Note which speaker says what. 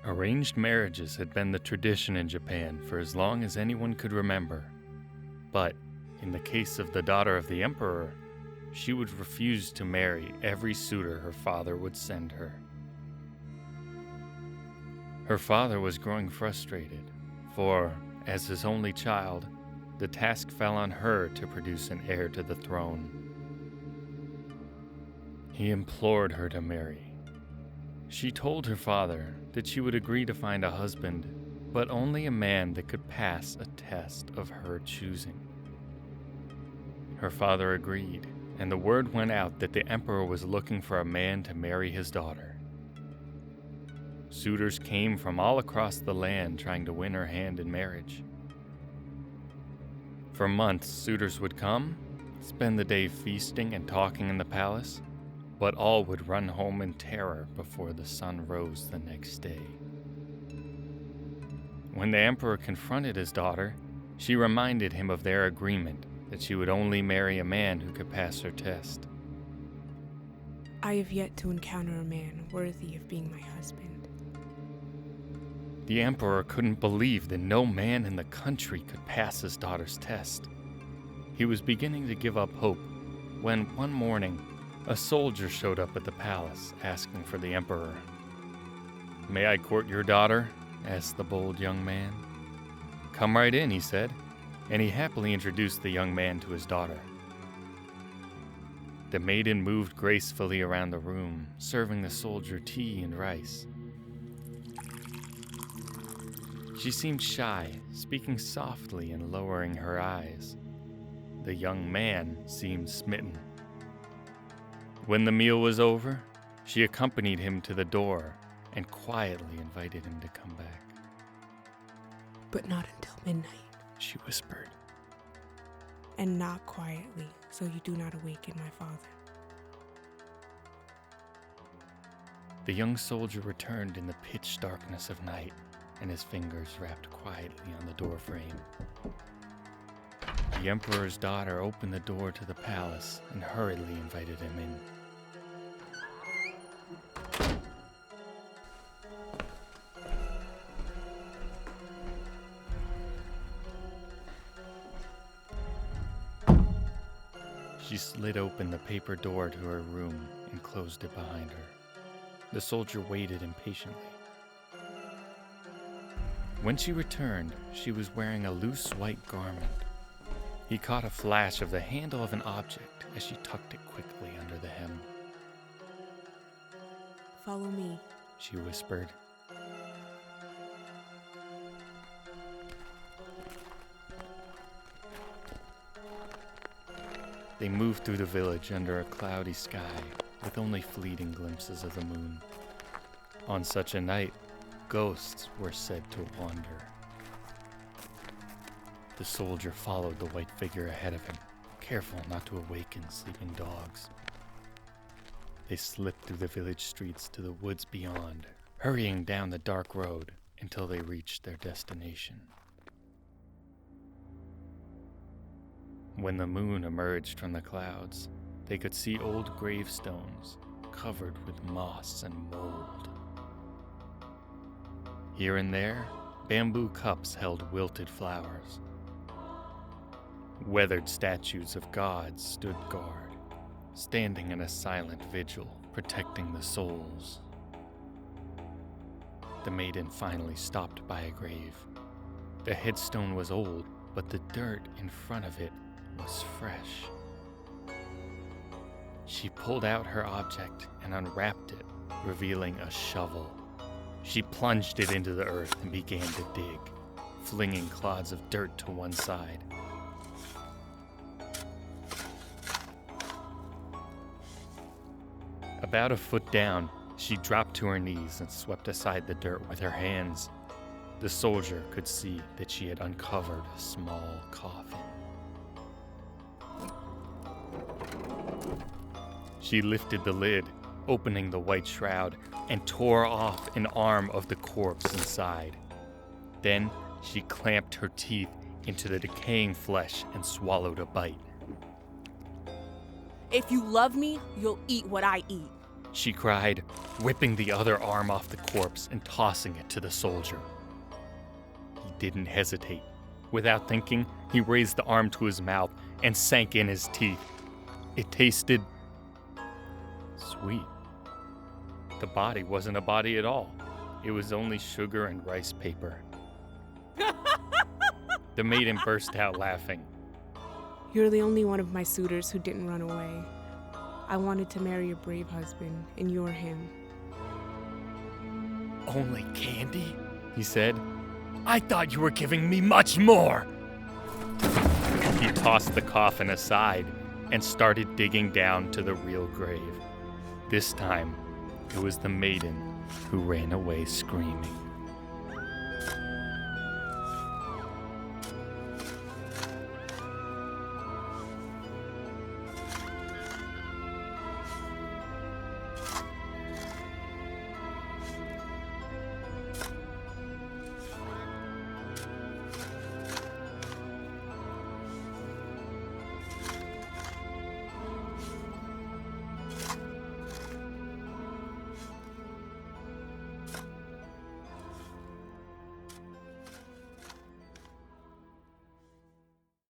Speaker 1: Arranged marriages had been the tradition in Japan for as long as anyone could remember. But in the case of the daughter of the emperor, she would refuse to marry every suitor her father would send her. Her father was growing frustrated, for, as his only child, the task fell on her to produce an heir to the throne. He implored her to marry. She told her father that she would agree to find a husband, but only a man that could pass a test of her choosing. Her father agreed, and the word went out that the emperor was looking for a man to marry his daughter. Suitors came from all across the land trying to win her hand in marriage. For months, suitors would come, spend the day feasting and talking in the palace, but all would run home in terror before the sun rose the next day. When the emperor confronted his daughter, she reminded him of their agreement that she would only marry a man who could pass her test.
Speaker 2: I have yet to encounter a man worthy of being my husband.
Speaker 1: The emperor couldn't believe that no man in the country could pass his daughter's test. He was beginning to give up hope when, one morning, a soldier showed up at the palace asking for the emperor. "May I court your daughter?" asked the bold young man. "Come right in," he said, and he happily introduced the young man to his daughter. The maiden moved gracefully around the room, serving the soldier tea and rice. She seemed shy, speaking softly and lowering her eyes. The young man seemed smitten. When the meal was over, she accompanied him to the door and quietly invited him to come back.
Speaker 2: But not until midnight,
Speaker 1: She whispered.
Speaker 2: and not quietly, so you do not awaken my father.
Speaker 1: The young soldier returned in the pitch darkness of night, and his fingers wrapped quietly on the doorframe. The emperor's daughter opened the door to the palace and hurriedly invited him in. She slid open the paper door to her room and closed it behind her. The soldier waited impatiently. When she returned, she was wearing a loose white garment. He caught a flash of the handle of an object as she tucked it quickly under the hem.
Speaker 2: Follow me.
Speaker 1: She whispered. They moved through the village under a cloudy sky, with only fleeting glimpses of the moon. On such a night, ghosts were said to wander. The soldier followed the white figure ahead of him, careful not to awaken sleeping dogs. They slipped through the village streets to the woods beyond, hurrying down the dark road until they reached their destination. When the moon emerged from the clouds, they could see old gravestones covered with moss and mold. Here and there, bamboo cups held wilted flowers. Weathered statues of gods stood guard, standing in a silent vigil, protecting the souls. The maiden finally stopped by a grave. The headstone was old, but the dirt in front of it was fresh. She pulled out her object and unwrapped it, revealing a shovel. She plunged it into the earth and began to dig, flinging clods of dirt to one side. About a foot down, she dropped to her knees and swept aside the dirt with her hands. The soldier could see that she had uncovered a small coffin. She lifted the lid, opening the white shroud, and tore off an arm of the corpse inside. Then she clamped her teeth into the decaying flesh and swallowed a bite.
Speaker 2: If you love me, you'll eat what I eat.
Speaker 1: she cried, whipping the other arm off the corpse and tossing it to the soldier. He didn't hesitate. Without thinking, he raised the arm to his mouth and sank in his teeth. It tasted sweet. The body wasn't a body at all. It was only sugar and rice paper. The maiden burst out laughing.
Speaker 2: You're the only one of my suitors who didn't run away. I wanted to marry your brave husband, and you're him.
Speaker 1: Only candy? He said. I thought you were giving me much more. He tossed the coffin aside and started digging down to the real grave. This time, it was the maiden who ran away screaming.